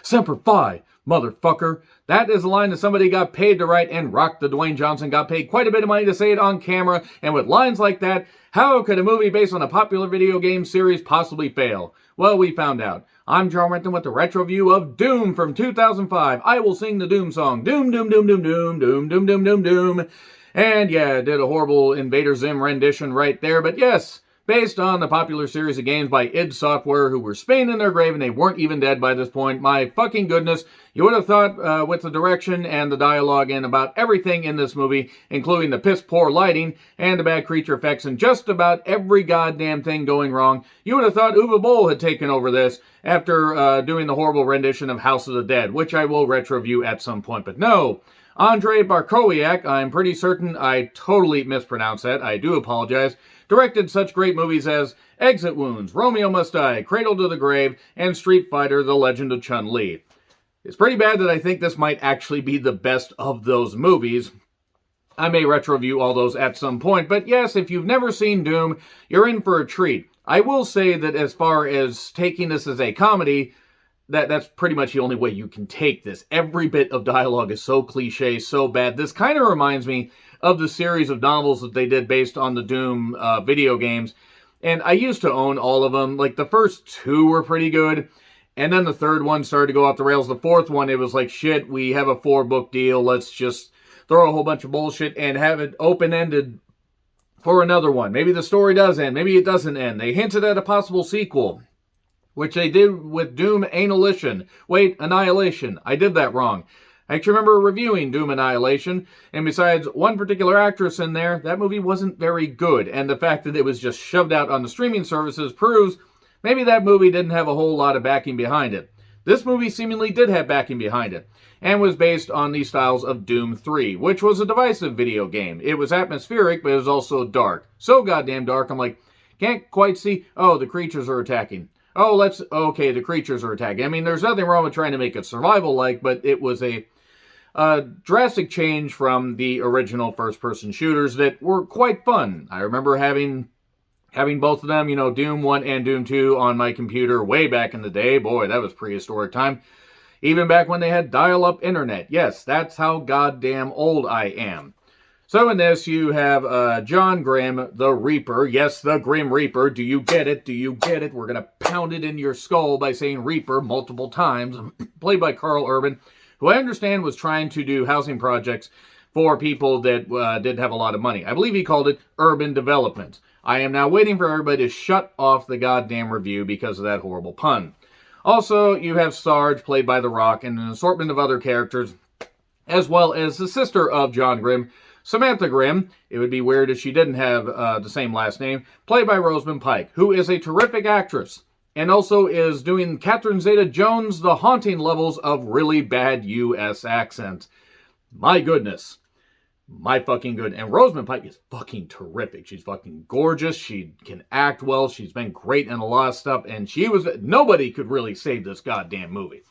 Semper Fi, motherfucker. That is a line that somebody got paid to write, and Rock the Dwayne Johnson got paid quite a bit of money to say it on camera, and with lines like that, how could a movie based on a popular video game series possibly fail? Well, we found out. I'm John Renton with the retro view of Doom from 2005. I will sing the Doom song. Doom, doom, doom, doom, doom, doom, doom, doom, doom, doom. And yeah, did a horrible Invader Zim rendition right there, but yes, based on the popular series of games by id Software, who were Spain in their grave and they weren't even dead by this point. My fucking goodness, you would have thought with the direction and the dialogue and about everything in this movie, including the piss poor lighting and the bad creature effects and just about every goddamn thing going wrong, you would have thought Uwe Boll had taken over this after doing the horrible rendition of House of the Dead, which I will retro view at some point. But no, Andrei Barkowiak, I'm pretty certain I totally mispronounced that. I do apologize. Directed such great movies as Exit Wounds, Romeo Must Die, Cradle to the Grave, and Street Fighter: The Legend of Chun-Li. It's pretty bad that I think this might actually be the best of those movies. I may retro view all those at some point, but yes, if you've never seen Doom, you're in for a treat. I will say that as far as taking this as a comedy, that's pretty much the only way you can take this. Every bit of dialogue is so cliche, so bad. This kind of reminds me of the series of novels that they did based on the Doom video games. And I used to own all of them. Like, the first two were pretty good. And then the third one started to go off the rails. The fourth one, it was like, shit, we have a 4-book deal. Let's just throw a whole bunch of bullshit and have it open-ended for another one. Maybe the story does end. Maybe it doesn't end. They hinted at a possible sequel, which they did with Doom Annihilation. Wait, Annihilation. I did that wrong. I actually remember reviewing Doom Annihilation, and besides one particular actress in there, that movie wasn't very good, and the fact that it was just shoved out on the streaming services proves maybe that movie didn't have a whole lot of backing behind it. This movie seemingly did have backing behind it, and was based on the styles of Doom 3, which was a divisive video game. It was atmospheric, but it was also dark. So goddamn dark, I'm like, can't quite see, oh, the creatures are attacking. Oh, okay, the creatures are attacking. I mean, there's nothing wrong with trying to make it survival-like, but it was a drastic change from the original first-person shooters that were quite fun. I remember having both of them, you know, Doom 1 and Doom 2 on my computer way back in the day. Boy, that was prehistoric time. Even back when they had dial-up internet. Yes, that's how goddamn old I am. So in this, you have John Grimm, the Reaper. Yes, the Grim Reaper. Do you get it? Do you get it? We're going to pound it in your skull by saying Reaper multiple times. Played by Karl Urban, who I understand was trying to do housing projects for people that didn't have a lot of money. I believe he called it urban development. I am now waiting for everybody to shut off the goddamn review because of that horrible pun. Also, you have Sarge, played by The Rock, and an assortment of other characters, as well as the sister of John Grimm, Samantha Grimm. It would be weird if she didn't have the same last name, played by Rosamund Pike, who is a terrific actress, and also is doing Catherine Zeta-Jones, the haunting levels of really bad U.S. accent. My goodness. My fucking good. And Rosamund Pike is fucking terrific. She's fucking gorgeous. She can act well. She's been great in a lot of stuff, and nobody could really save this goddamn movie.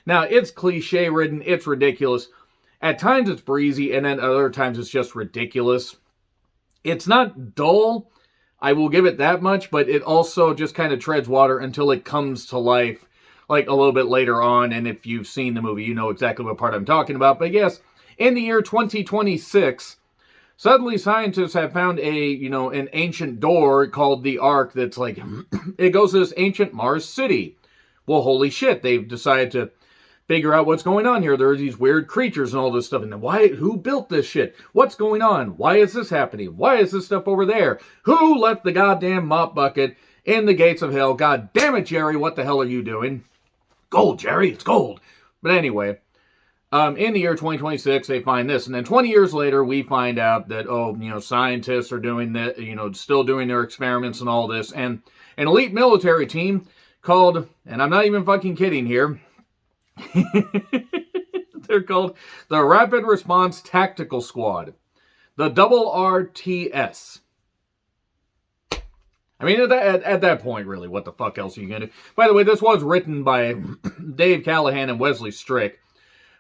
Now, it's cliche-ridden. It's ridiculous. At times it's breezy, and then other times it's just ridiculous. It's not dull, I will give it that much, but it also just kind of treads water until it comes to life, like a little bit later on, and if you've seen the movie, you know exactly what part I'm talking about. But yes, in the year 2026, suddenly scientists have found an ancient door called the Ark that's like, it goes to this ancient Mars city. Well, holy shit, they've decided to figure out what's going on here. There are these weird creatures and all this stuff. And then who built this shit? What's going on? Why is this happening? Why is this stuff over there? Who left the goddamn mop bucket in the gates of hell? God damn it, Jerry, what the hell are you doing? Gold, Jerry, it's gold. But anyway, in the year 2026, they find this. And then 20 years later, we find out that, scientists are doing that, still doing their experiments and all this. And an elite military team called, and I'm not even fucking kidding here, they're called the Rapid Response Tactical Squad, the RTS. I mean, at that point, really, what the fuck else are you going to do? By the way, this was written by Dave Callahan and Wesley Strick,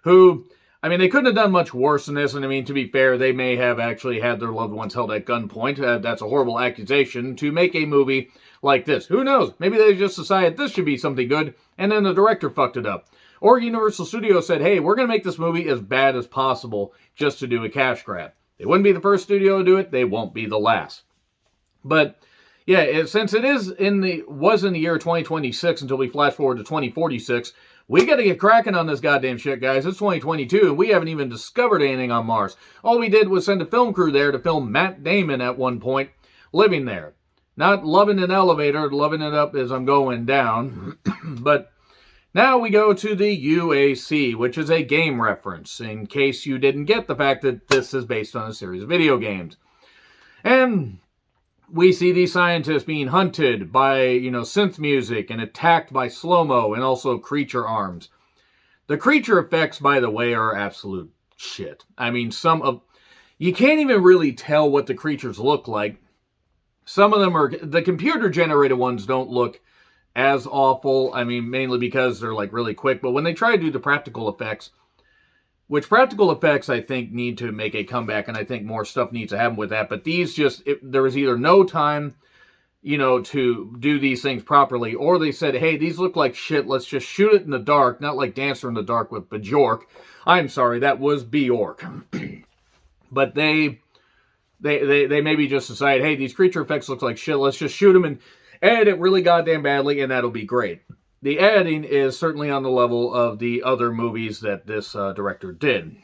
who, I mean, they couldn't have done much worse than this. And I mean, to be fair, they may have actually had their loved ones held at gunpoint. That's a horrible accusation to make a movie like this. Who knows? Maybe they just decided this should be something good, and then the director fucked it up. Or Universal Studios said, hey, we're going to make this movie as bad as possible just to do a cash grab. They wouldn't be the first studio to do it. They won't be the last. But yeah, since it was in the year 2026 until we flash forward to 2046, we got to get cracking on this goddamn shit, guys. It's 2022, and we haven't even discovered anything on Mars. All we did was send a film crew there to film Matt Damon at one point, living there. Not loving an elevator, loving it up as I'm going down. But now we go to the UAC, which is a game reference, in case you didn't get the fact that this is based on a series of video games. And we see these scientists being hunted by, synth music and attacked by slow-mo and also creature arms. The creature effects, by the way, are absolute shit. I mean, you can't even really tell what the creatures look like. Some of them the computer-generated ones don't look as awful. I mean, mainly because they're like really quick. But when they try to do the practical effects, which practical effects I think need to make a comeback, and I think more stuff needs to happen with that. But these there was either no time, to do these things properly, or they said, hey, these look like shit, let's just shoot it in the dark, not like Dancer in the Dark with Bjork. I'm sorry, that was Bjork. But they maybe just decide, hey, these creature effects look like shit, let's just shoot them and edit it really goddamn badly, and that'll be great. The editing is certainly on the level of the other movies that this director did.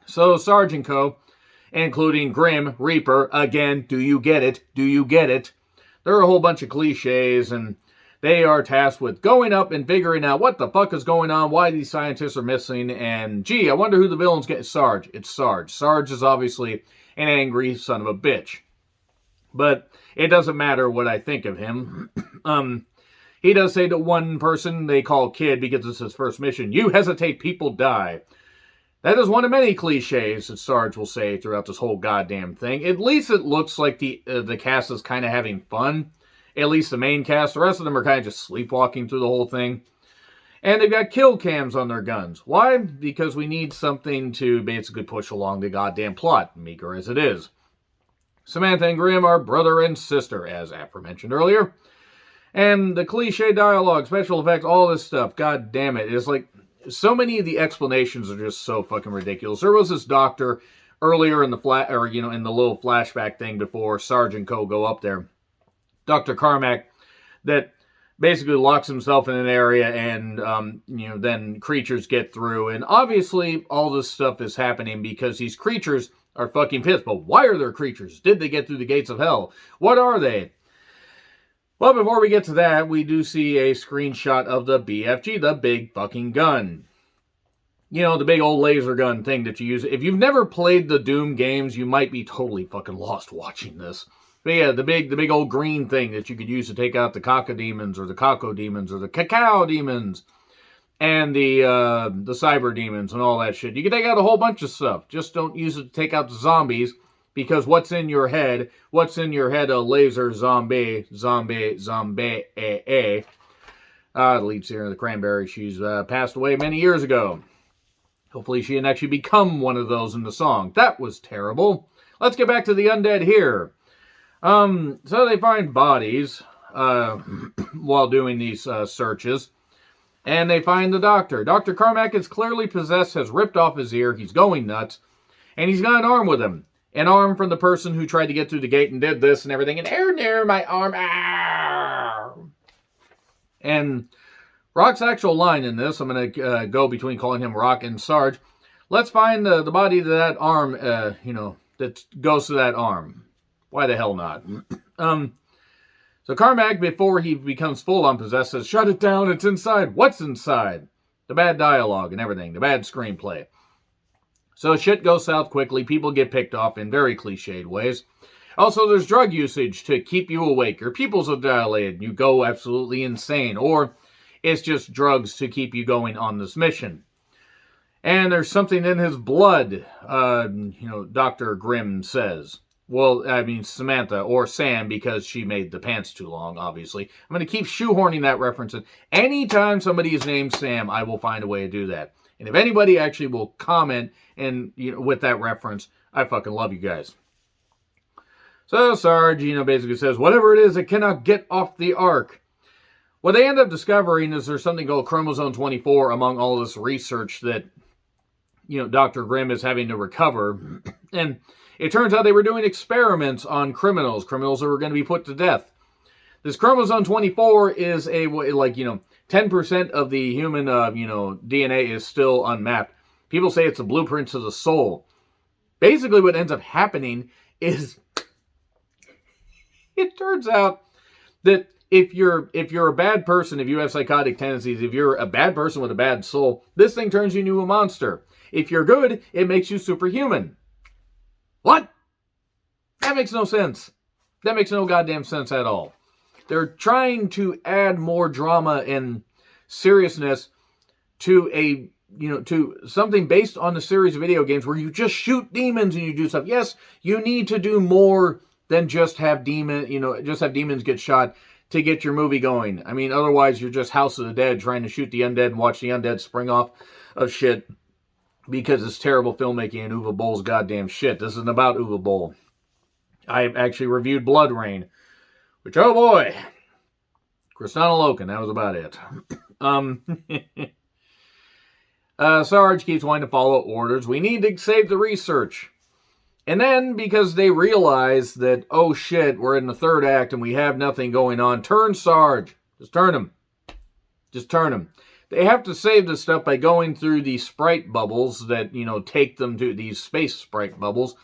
So Sarge and Co., including Grim Reaper, again, do you get it? Do you get it? There are a whole bunch of cliches, and they are tasked with going up and figuring out what the fuck is going on, why these scientists are missing, and gee, I wonder who the villains get. Sarge. It's Sarge. Sarge is obviously an angry son of a bitch. But it doesn't matter what I think of him. He does say to one person they call Kid because it's his first mission, you hesitate, people die. That is one of many cliches that Sarge will say throughout this whole goddamn thing. At least it looks like the cast is kind of having fun. At least the main cast. The rest of them are kind of just sleepwalking through the whole thing. And they've got kill cams on their guns. Why? Because we need something to basically push along the goddamn plot, meager as it is. Samantha and Grim are brother and sister, as aforementioned earlier. And the cliche dialogue, special effects, all this stuff, god damn it. It's like, so many of the explanations are just so fucking ridiculous. There was this doctor earlier in the in the little flashback thing before Sarge and Co. go up there. Dr. Carmack, that basically locks himself in an area and, then creatures get through. And obviously, all this stuff is happening because these creatures are fucking pissed. But why are there creatures? Did they get through the gates of hell? What are they? Well, before we get to that, we do see a screenshot of the BFG, the big fucking gun. The big old laser gun thing that you use. If you've never played the Doom games, you might be totally fucking lost watching this. But yeah, the big old green thing that you could use to take out the Caca-Demons, or the Caco-Demons, or the Cacao-Demons, and the Cyber Demons, and all that shit. You can take out a whole bunch of stuff. Just don't use it to take out the zombies. Because what's in your head? A laser zombie. The lead singer of the Cranberries, she's passed away many years ago. Hopefully she didn't actually become one of those in the song. That was terrible. Let's get back to the undead here. So they find bodies while doing these searches. And they find the doctor. Dr. Carmack is clearly possessed, has ripped off his ear. He's going nuts. And he's got an arm with him. An arm from the person who tried to get through the gate and did this and everything. And near my arm. Arr! And Rock's actual line in this, I'm going to go between calling him Rock and Sarge. Let's find the body of that arm, that goes to that arm. Why the hell not? So Carmack, before he becomes full-on possessed, says, shut it down, it's inside. What's inside? The bad dialogue and everything. The bad screenplay. So shit goes south quickly. People get picked off in very cliched ways. Also, there's drug usage to keep you awake. Your pupils are dilated and you go absolutely insane. Or it's just drugs to keep you going on this mission. And there's something in his blood, Dr. Grimm says. Well, I mean, Samantha, or Sam, because she made the pants too long, obviously. I'm going to keep shoehorning that reference in. Anytime somebody is named Sam, I will find a way to do that. And if anybody actually will comment and with that reference, I fucking love you guys. So Sarge, basically says, whatever it is, it cannot get off the ark. what they end up discovering is there's something called chromosome 24 among all this research that, Dr. Grimm is having to recover. And it turns out they were doing experiments on criminals that were going to be put to death. This chromosome 24 is 10% of the human, DNA is still unmapped. People say it's the blueprints of the soul. Basically, what ends up happening is it turns out that if you're a bad person, if you have psychotic tendencies, if you're a bad person with a bad soul, this thing turns you into a monster. If you're good, it makes you superhuman. What? That makes no sense. That makes no goddamn sense at all. They're trying to add more drama and seriousness to to something based on the series of video games where you just shoot demons and you do stuff. Yes, you need to do more than just have demons get shot to get your movie going. I mean, otherwise you're just House of the Dead trying to shoot the undead and watch the undead spring off of shit because it's terrible filmmaking and Uwe Boll's goddamn shit. This isn't about Uwe Boll. I actually reviewed Blood Rain, which, oh boy, Kristanna Loken, that was about it. Sarge keeps wanting to follow orders. We need to save the research. And then, because they realize that, oh shit, we're in the third act and we have nothing going on, turn Sarge. Just turn him. Just turn him. They have to save this stuff by going through these sprite bubbles that, take them to these space sprite bubbles.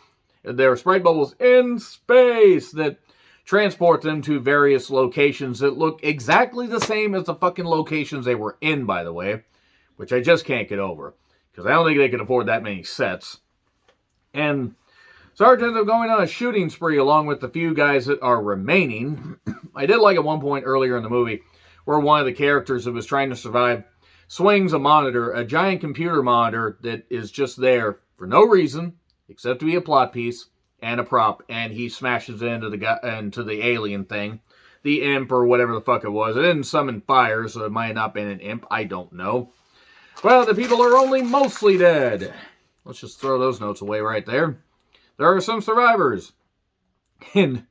They're sprite bubbles in space that transport them to various locations that look exactly the same as the fucking locations they were in, by the way, which I just can't get over, because I don't think they could afford that many sets. And Sarge ends up going on a shooting spree along with the few guys that are remaining. I did like at one point earlier in the movie where one of the characters that was trying to survive swings a monitor, a giant computer monitor that is just there for no reason except to be a plot piece and a prop, and he smashes it into the alien thing, the imp or whatever the fuck it was. It didn't summon fire, so it might have not been an imp. I don't know. Well, the people are only mostly dead. Let's just throw those notes away right there. There are some survivors. And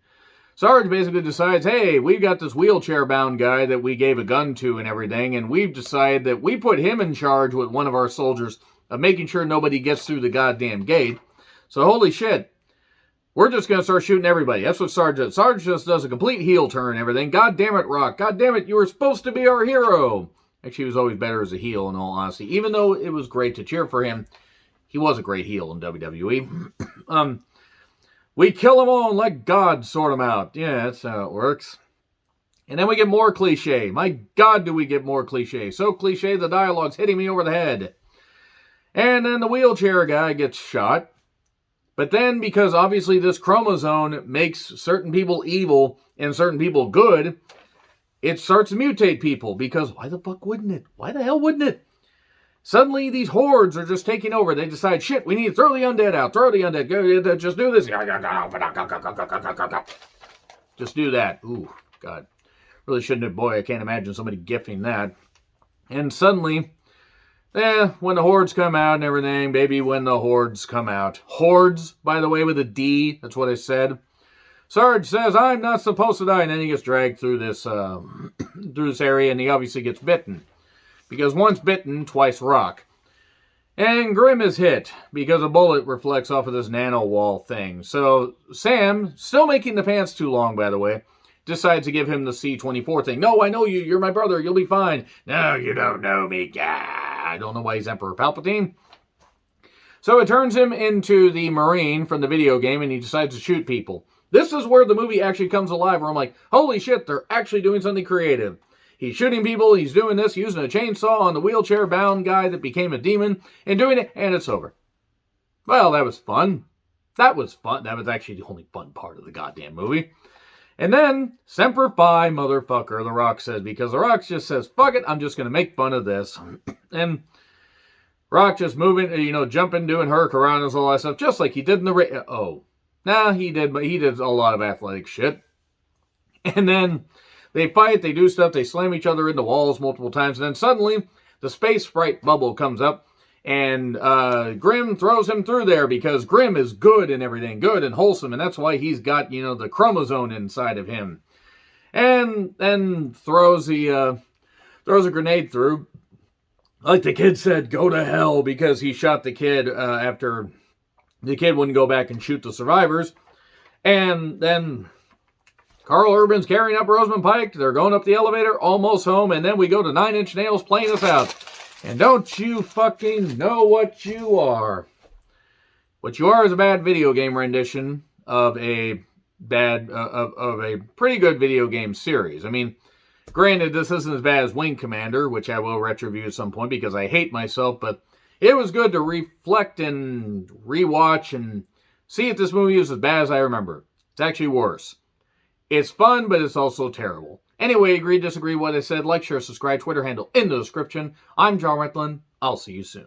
Sarge basically decides, hey, we've got this wheelchair-bound guy that we gave a gun to and everything, and we've decided that we put him in charge with one of our soldiers of making sure nobody gets through the goddamn gate. So holy shit, we're just going to start shooting everybody. That's what Sarge does. Sarge just does a complete heel turn and everything. God damn it, Rock. God damn it, you were supposed to be our hero. Actually, he was always better as a heel, in all honesty. Even though it was great to cheer for him, he was a great heel in WWE. We kill them all and let God sort them out. Yeah, that's how it works. And then we get more cliche. My God, do we get more cliche. So cliche, the dialogue's hitting me over the head. And then the wheelchair guy gets shot. But then, because obviously this chromosome makes certain people evil and certain people good, it starts to mutate people. Because why the fuck wouldn't it? Why the hell wouldn't it? Suddenly, these hordes are just taking over. They decide, shit, we need to throw the undead out. Throw the undead. Go, just do this. Just do that. Ooh, God. Really shouldn't have. Boy, I can't imagine somebody gifting that. And suddenly, when the hordes come out and everything, baby, when the hordes come out. Hordes, by the way, with a D. That's what I said. Sarge says, I'm not supposed to die. And then he gets dragged through this area, and he obviously gets bitten. Because once bitten, twice rock. And Grimm is hit, because a bullet reflects off of this nano wall thing. So Sam, still making the pants too long, by the way, decides to give him the C-24 thing. No, I know you. You're my brother. You'll be fine. No, you don't know me. I don't know why he's Emperor Palpatine. So it turns him into the Marine from the video game, and he decides to shoot people. This is where the movie actually comes alive, where I'm like, holy shit, they're actually doing something creative. He's shooting people, he's doing this, using a chainsaw on the wheelchair-bound guy that became a demon, and doing it, and it's over. Well, that was fun. That was fun. That was actually the only fun part of the goddamn movie. And then, Semper Fi, motherfucker, The Rock says, because The Rock just says, fuck it, I'm just going to make fun of this. And Rock just moving, jumping, doing hurricanranas, all that stuff, just like he did in the... he did a lot of athletic shit. And then they fight, they do stuff, they slam each other into walls multiple times, and then suddenly the space sprite bubble comes up, and Grimm throws him through there because Grimm is good and everything, good and wholesome, and that's why he's got, the chromosome inside of him. and then throws a grenade through. Like the kid said, go to hell, because he shot the kid after the kid wouldn't go back and shoot the survivors. And then Karl Urban's carrying up Rosamund Pike. They're going up the elevator, almost home, and then we go to Nine Inch Nails playing us out. And don't you fucking know what you are. What you are is a bad video game rendition of a pretty good video game series. I mean, granted, this isn't as bad as Wing Commander, which I will retro-review at some point because I hate myself, but it was good to reflect and rewatch and see if this movie is as bad as I remember. It's actually worse. It's fun, but it's also terrible. Anyway, agree, disagree with what I said, like, share, subscribe, Twitter handle in the description. I'm John Retlin. I'll see you soon.